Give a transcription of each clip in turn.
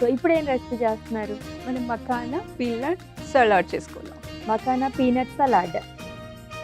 So ఇప్పుడు ఏం recipe చేస్తున్నారు? మనం మకానా పీనట్ సలాడ్ చేసుకుందాం. Makhana peanut salad.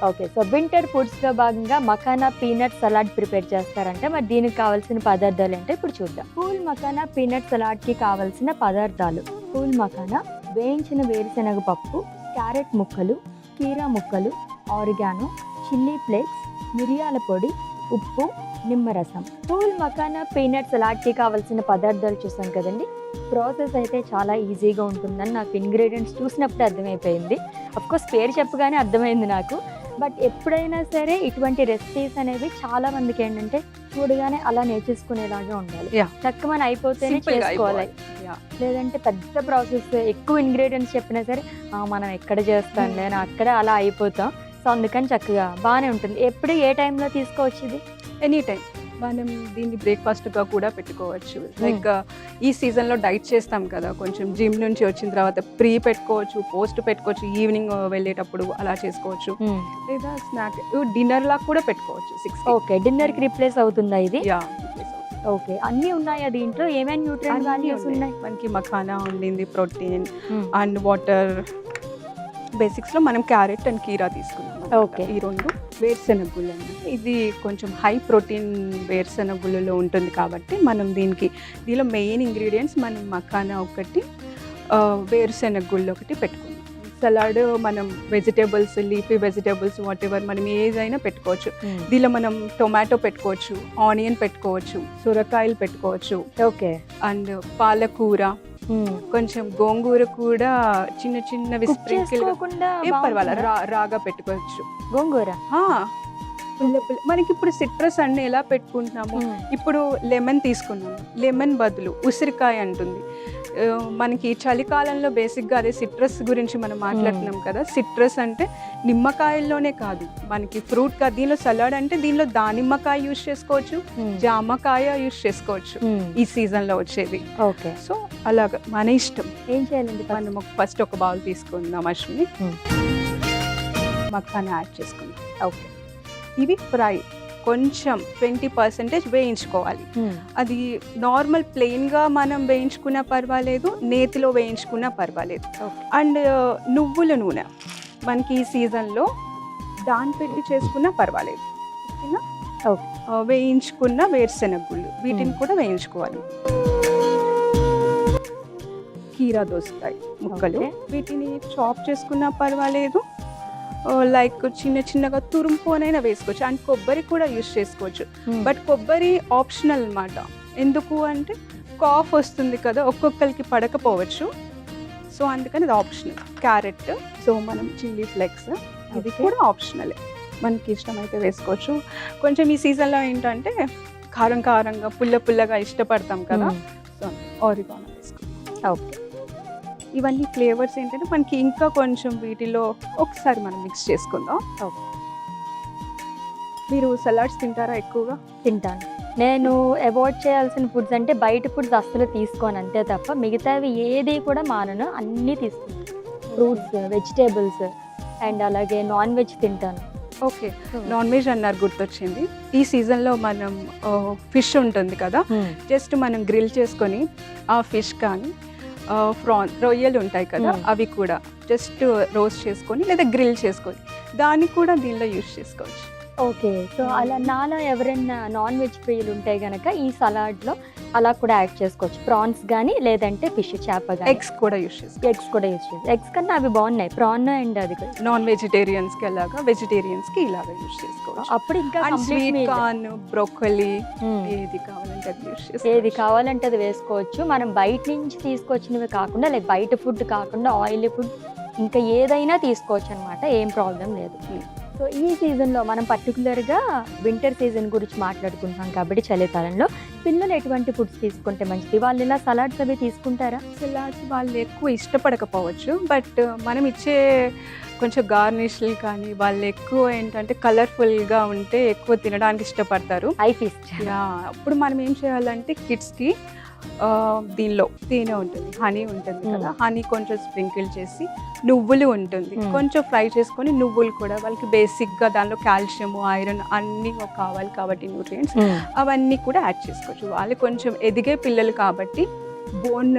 Okay, so winter ఫుడ్స్లో భాగంగా మకానా పీనట్ సలాడ్ ప్రిపేర్ చేస్తారంటే మరి దీనికి కావాల్సిన పదార్థాలు ఏంటో ఇప్పుడు చూద్దాం. పూల్ మకానా పీనట్ సలాడ్కి కావాల్సిన పదార్థాలు: పూల్ మకానా, వేయించిన వేరుశనగ పప్పు, క్యారెట్ ముక్కలు, కీరా ముక్కలు, ఆరిగానో, చిల్లీ ఫ్లేక్స్, మిరియాల పొడి, ఉప్పు, నిమ్మరసం. పూల్ మకానా పీనట్ సలాడ్కి కావాల్సిన పదార్థాలు చూసాం కదండి. ప్రాసెస్ అయితే చాలా ఈజీగా ఉంటుందని నాకు ఇంగ్రీడియంట్స్ చూసినప్పుడు అర్థమైపోయింది. అఫ్కోర్స్ పేరు చెప్పగానే అర్థమైంది నాకు. బట్ ఎప్పుడైనా సరే ఇటువంటి రెసిపీస్ అనేవి చాలా మందికి ఏంటంటే చూడగానే అలా నేర్చేసుకునేలాగా ఉండాలి. చక్కమని అయిపోతేనే చేసుకోవాలి, లేదంటే పెద్ద ప్రాసెస్ ఎక్కువ ఇంగ్రీడియంట్స్ చెప్పినా సరే మనం ఎక్కడ చేస్తాం లేని అక్కడ అలా అయిపోతాం. సో అందుకని చక్కగా బాగానే ఉంటుంది. ఎప్పుడు ఏ టైంలో తీసుకోవచ్చు ఇది? Any time. మనం దీన్ని బ్రేక్ఫాస్ట్గా కూడా పెట్టుకోవచ్చు. లైక్ ఈ సీజన్లో డైట్ చేస్తాం కదా, కొంచెం జిమ్ నుంచి వచ్చిన తర్వాత ప్రీ పెట్టుకోవచ్చు, పోస్ట్ పెట్టుకోవచ్చు, ఈవినింగ్ వెళ్ళేటప్పుడు అలా చేసుకోవచ్చు, లేదా స్నాక్ డిన్నర్ లాగా కూడా పెట్టుకోవచ్చు. 6. ఓకే, డిన్నర్కి రిప్లేస్ అవుతుందా ఇది? రిప్లేస్ అవుతుంది. ఓకే, అన్నీ ఉన్నాయా దీంట్లో? ఏమేమి న్యూట్రియంట్ వాల్యూస్ ఉన్నాయి? మనకి మఖానా ఉండింది, ప్రోటీన్ అండ్ వాటర్. బేసిక్స్లో మనం క్యారెట్ అండ్ కీరా తీసుకున్నాం. ఓకే, ఈ రెండు వేరుశెనగ గుళ్ళు అన్నమాట. ఇది కొంచెం హై ప్రోటీన్ వేరుశెనగ గుళ్ళలో ఉంటుంది కాబట్టి మనం దీనిలో మెయిన్ ఇంగ్రీడియంట్స్ మనం మఖానా ఒకటి, వేరుశెనగ గుళ్ళు ఒకటి పెట్టుకున్నాం. సలాడ్ మనం vegetables, leafy vegetables what ever మనం ఏదైనా పెట్టుకోవచ్చు. దీనిలో మనం టొమాటో పెట్టుకోవచ్చు, ఆనియన్ పెట్టుకోవచ్చు, సొరకాయలు పెట్టుకోవచ్చు. ఓకే, అండ్ పాలకూర, కొంచెం గోంగూర కూడా చిన్న చిన్నవి స్ప్రింకిల్ పర్వాలేదు రాగా పెట్టుకోవచ్చు. గోంగూర పుల్ల మనకి ఇప్పుడు సిట్రస్ అన్ని ఎలా పెట్టుకుంటున్నాము, ఇప్పుడు లెమన్ తీసుకున్నాము, లెమన్ బదులు ఉసిరికాయ అంటుంది. మనకి చలికాలంలో బేసిక్గా అదే సిట్రస్ గురించి మనం మాట్లాడుతున్నాం కదా. సిట్రస్ అంటే నిమ్మకాయల్లోనే కాదు, మనకి ఫ్రూట్ కా దీనిలో సలాడ్ అంటే దీనిలో దానిమ్మకాయ యూజ్ చేసుకోవచ్చు, జామకాయ యూజ్ చేసుకోవచ్చు ఈ సీజన్లో వచ్చేది. ఓకే, సో అలాగా మన ఇష్టం. ఏం చేయాలండి? మనం ఫస్ట్ ఒక బౌల్ తీసుకుందాం అశ్విని, మఖానా యాడ్ చేసుకుందాం. ఓకే, ఇవి ఫ్రై కొంచెం 20% వేయించుకోవాలి. అది నార్మల్ ప్లెయిన్గా మనం వేయించుకున్నా పర్వాలేదు, నేతిలో వేయించుకున్నా పర్వాలేదు. అండ్ నువ్వుల నూనె మనకి ఈ సీజన్లో దాని పెట్టి చేసుకున్నా పర్వాలేదు. ఓకేనా? వేయించుకున్న వేరుశెనగ గుళ్ళు వీటిని కూడా వేయించుకోవాలి. కీరా దోసకాయ ముక్కలు వీటిని చాప్ చేసుకున్నా పర్వాలేదు, లైక్ చిన్న చిన్నగా తురుముకోనైనా వేసుకోవచ్చు. అండ్ కొబ్బరి కూడా యూజ్ చేసుకోవచ్చు. బట్ కొబ్బరి ఆప్షనల్ అన్నమాట. ఎందుకు అంటే కాఫ్ వస్తుంది కదా, ఒక్కొక్కరికి పడకపోవచ్చు. సో అందుకని అది ఆప్షనల్. క్యారెట్, సో మనం చిల్లీ ఫ్లేక్స్ ఇది కూడా ఆప్షనలే, మనకి ఇష్టమైతే వేసుకోవచ్చు. కొంచెం ఈ సీజన్లో ఏంటంటే కారం కారంగా పుల్లగా ఇష్టపడతాం కదా, సో ఆరిగానో వేసుకోవాలి. ఓకే, ఇవన్నీ ఫ్లేవర్స్ ఏంటంటే మనకి ఇంకా కొంచెం వీటిలో ఒకసారి మనం మిక్స్ చేసుకుందాం. మీరు సలాడ్స్ తింటారా? ఎక్కువగా తింటాను. నేను అవాయిడ్ చేయాల్సిన ఫుడ్స్ అంటే బయట ఫుడ్స్ అస్సలు తీసుకోను అంతే తప్ప మిగతావి ఏది కూడా మానను, అన్నీ తీసుకుంటాను. ఫ్రూట్స్, వెజిటేబుల్స్ అండ్ అలాగే నాన్ వెజ్ తింటాను. ఓకే, నాన్ వెజ్ అన్నారు గుర్తొచ్చింది. ఈ సీజన్లో మనం ఫిష్ ఉంటుంది కదా, జస్ట్ మనం గ్రిల్ చేసుకొని ఆ ఫిష్ కానీ రొయ్యలు ఉంటాయి కదా, అవి కూడా జస్ట్ రోస్ట్ చేసుకొని లేదా గ్రిల్ చేసుకొని దాన్ని కూడా దీనిలో యూజ్ చేసుకోవచ్చు. ఓకే, సో అలా నాలో ఎవరైనా నాన్ వెజ్ ప్రియులు ఉంటే కనుక ఈ సలాడ్లో అలా కూడా యాడ్ చేసుకోవచ్చు. ప్రాన్స్ కానీ లేదంటే ఫిష్, చేప కానీ. ఎగ్స్ కూడా యూజ్ చేసుకోవచ్చు. ఎగ్స్ కన్నా అవి బాగున్నాయి, ప్రాన్ అండ్ అది నాన్ వెజిటేరియన్స్కి అలాగా, వెజిటేరియన్స్కి ఇలాగా యూజ్ చేసుకోవచ్చు. అప్పుడు ఇంకా స్వీట్ కార్న్, బ్రోకలీ ఏది కావాలంటే అది యూజ్ చేసుకోవచ్చు. ఏది కావాలంటే అది వేసుకోవచ్చు. మనం బయట నుంచి తీసుకొచ్చినవి కాకుండా, లైక్ బయట ఫుడ్ కాకుండా ఆయిల్ ఫుడ్ ఇంకా ఏదైనా తీసుకోవచ్చు అనమాట, ఏం ప్రాబ్లం లేదు. సో ఈ సీజన్లో మనం పర్టికులర్గా వింటర్ సీజన్ గురించి మాట్లాడుకుంటున్నాం కాబట్టి చలికాలంలో పిల్లలు ఎటువంటి ఫుడ్స్ తీసుకుంటే మంచిది? వాళ్ళు ఇలా సలాడ్స్ అవి తీసుకుంటారా? సలాడ్స్ వాళ్ళు ఎక్కువ ఇష్టపడకపోవచ్చు, బట్ మనం ఇచ్చే కొంచెం గార్నిష్లు కానీ వాళ్ళు ఎక్కువ ఏంటంటే కలర్ఫుల్గా ఉంటే ఎక్కువ తినడానికి ఇష్టపడతారు. I feast. అప్పుడు మనం ఏం చేయాలంటే కిడ్స్కి దీనిలో తేనె ఉంటుంది, హనీ ఉంటుంది కదా, హనీ కొంచెం స్ప్రింకిల్ చేసి, నువ్వులు ఉంటుంది కొంచెం ఫ్రై చేసుకొని, నువ్వులు కూడా వాళ్ళకి బేసిక్గా దానిలో కాల్షియం, ఐరన్ అన్నీ కావాలి కాబట్టి న్యూట్రియంట్స్ అవన్నీ కూడా యాడ్ చేసుకోవచ్చు. వాళ్ళు కొంచెం ఎదిగే పిల్లలు కాబట్టి బోన్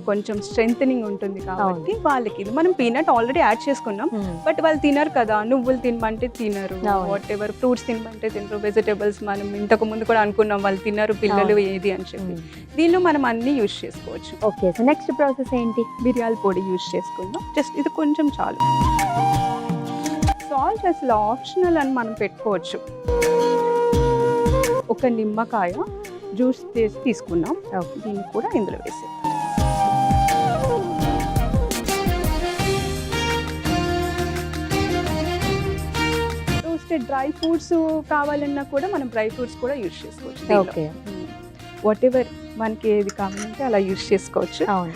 కొంచెం స్ట్రెంగ్ ఉంటుంది కాబట్టి వాళ్ళకి ఇది మనం పీనట్ ఆల్రెడీ యాడ్ చేసుకున్నాం. బట్ వాళ్ళు తినరు కదా, నువ్వులు తినమంటే తినరు, వాట్ ఎవర్ ఫ్రూట్స్ తినమంటే తినరు, వెజిటేబుల్స్ మనం ఇంతకు ముందు కూడా అనుకున్నాం వాళ్ళు తినరు పిల్లలు ఏది అని చెప్పి. దీనిలో మనం అన్ని యూజ్ చేసుకోవచ్చు. ఓకే, సో నెక్స్ట్ ప్రాసెస్ ఏంటి? మిరియాల పొడి యూజ్ చేసుకుందాం. జస్ట్ ఇది కొంచెం చాలు. సాల్ట్ అసలు ఆప్షనల్ అని మనం పెట్టుకోవచ్చు. ఒక నిమ్మకాయ జ్యూస్ చేసి తీసుకున్నాం, దీన్ని కూడా ఇందులో వేసి రోస్టెడ్ డ్రై ఫ్రూట్స్ కావాలన్నా కూడా మనం డ్రై ఫ్రూట్స్ కూడా యూజ్ చేసుకోవచ్చు. ఓకే, వాట్ ఎవర్ మనకి ఏది కావాలంటే అలా యూజ్ చేసుకోవచ్చు. అవును.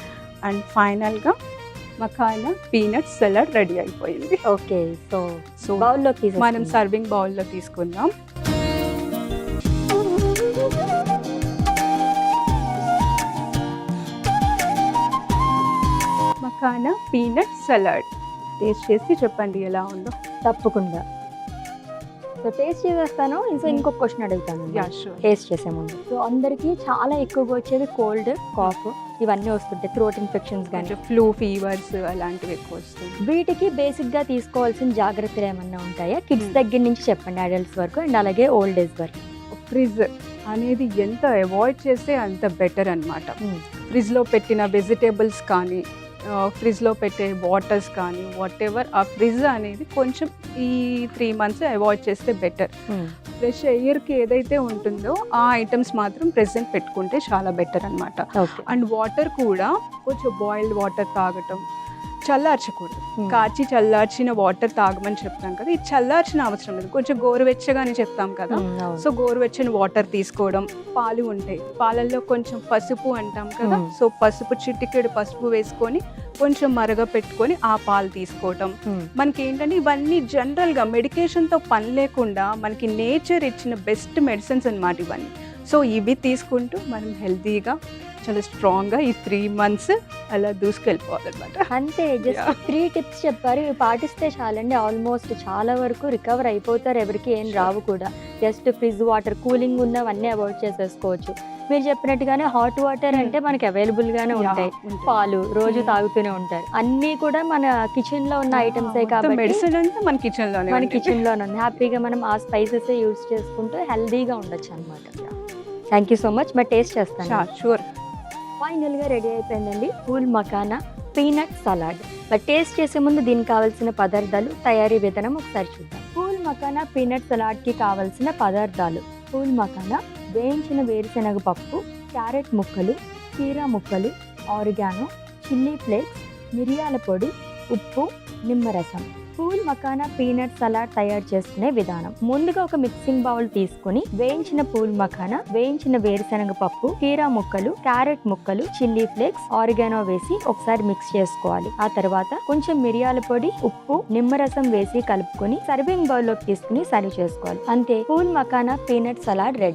అండ్ ఫైనల్గా మఖానా పీనట్ సలాడ్ రెడీ అయిపోయింది. ఓకే, సో సో బౌల్లోకి మనం సర్వింగ్ బౌల్లో తీసుకుందాం. మఖానా పీనట్ సలాడ్ టేస్ట్ చేసి చెప్పండి ఎలా ఉందో. తప్పకుండా. సో టేస్ట్ చేసేస్తాను. ఇంకొక క్వశ్చన్ అడుగుతాను యా షూర్. టేస్ట్ చేసే ముందు. సో అందరికీ చాలా ఎక్కువగా వచ్చేది కోల్డ్, కాఫ్ ఇవన్నీ వస్తుంటాయి, థ్రోట్ ఇన్ఫెక్షన్స్ కానీ ఫ్లూ, ఫీవర్స్ అలాంటివి ఎక్కువ వస్తుంది. వీటికి బేసిక్గా తీసుకోవాల్సిన జాగ్రత్తలు ఏమన్నా ఉంటాయా? కిడ్స్ దగ్గర నుంచి చెప్పండి, అడల్ట్స్ వరకు అండ్ అలాగే ఓల్డ్ ఏజ్ వరకు. ఫ్రిడ్జ్ అనేది ఎంత అవాయిడ్ చేస్తే అంత బెటర్ అనమాట. ఫ్రిడ్జ్లో పెట్టిన వెజిటేబుల్స్ కానీ ఫ్రిడ్జ్లో పెట్టే వాటర్స్ కానీ వాట్ ఎవర్, ఆ ఫ్రిడ్జ్ అనేది కొంచెం ఈ 3 months అవాయిడ్ చేస్తే బెటర్. ఫ్రెష్ ఎయిర్కి ఏదైతే ఉంటుందో ఆ ఐటమ్స్ మాత్రం ప్రెసెంట్ పెట్టుకుంటే చాలా బెటర్ అనమాట. అండ్ వాటర్ కూడా కొంచెం బాయిల్డ్ వాటర్ తాగటం, చల్లార్చకూడదు. కాచి చల్లార్చిన వాటర్ తాగమని చెప్తాం కదా, ఇది చల్లార్చిన అవసరం లేదు, కొంచెం గోరువెచ్చగానే చెప్తాం కదా. సో గోరువెచ్చని వాటర్ తీసుకోవడం, పాలు ఉంటాయి, పాలల్లో కొంచెం పసుపు అంటాం కదా, సో పసుపు చిటికెడు పసుపు వేసుకొని కొంచెం మరగ పెట్టుకొని ఆ పాలు తీసుకోవటం. మనకి ఏంటంటే ఇవన్నీ జనరల్గా మెడికేషన్తో పని లేకుండా మనకి నేచర్ ఇచ్చిన బెస్ట్ మెడిసిన్స్ అన్నమాట ఇవన్నీ. సో ఇవి తీసుకుంటూ మనం హెల్తీగా చాలా స్ట్రాంగ్గా ఈ 3 months అలా దూసుకెళ్ళిపోవాలన్నమాట. అంతే, జస్ట్ 3 tips చెప్పారు, ఇవి పాటిస్తే చాలండి. ఆల్మోస్ట్ చాలా వరకు రికవర్ అయిపోతారు, ఎవరికి ఏం రావు కూడా. జస్ట్ ఫ్రిడ్జ్ వాటర్, కూలింగ్ ఉన్నవన్నీ అవాయిడ్ చేసేసుకోవచ్చు. మీరు చెప్పినట్టుగానే హాట్ వాటర్ అంటే మనకి అవైలబుల్ గానే ఉంటాయి, పాలు రోజు తాగుతూనే ఉంటారు. అన్నీ కూడా మన కిచెన్ లో ఉన్న ఐటమ్సే కాబట్టి మెడిసిన్ అంతా మన కిచెన్ లోనే ఉంది. హ్యాపీగా మనం ఆ స్పైసెస్ యూజ్ చేసుకుంటూ హెల్దీగా ఉండొచ్చు అనమాట. Thank you so much. మరి టేస్ట్ చేస్తాను. షూర్. ఫైనల్గా రెడీ అయిపోయిందండి పూల్ మఖానా పీనట్ సలాడ్. మరి టేస్ట్ చేసే ముందు దీనికి కావాల్సిన పదార్థాలు, తయారీ విధానం ఒకసారి చూద్దాం. పూల్ మఖానా పీనట్ సలాడ్కి కావాల్సిన పదార్థాలు: పూల్ మఖానా, వేయించిన వేరుశెనగ పప్పు, క్యారెట్ ముక్కలు, కీరా ముక్కలు, ఆరిగానో, చిల్లీ ఫ్లేక్స్, మిరియాల పొడి, ఉప్పు, నిమ్మరసం. పూల్ మఖానా పీనట్ సలాడ్ తయారు చేసుకునే విధానం: ముందుగా ఒక మిక్సింగ్ బౌల్ తీసుకుని వేయించిన పూల్ మఖానా, వేయించిన వేరుశెనగ పప్పు, కీరా ముక్కలు, క్యారెట్ ముక్కలు, చిల్లీ ఫ్లేక్స్, ఆరిగానో వేసి ఒకసారి మిక్స్ చేసుకోవాలి. ఆ తర్వాత కొంచెం మిరియాల పొడి, ఉప్పు, నిమ్మరసం వేసి కలుపుకొని సర్వింగ్ బౌల్ లోకి తీసుకుని సర్వ్ చేసుకోవాలి. అంతే, pool makhana peanut salad ready.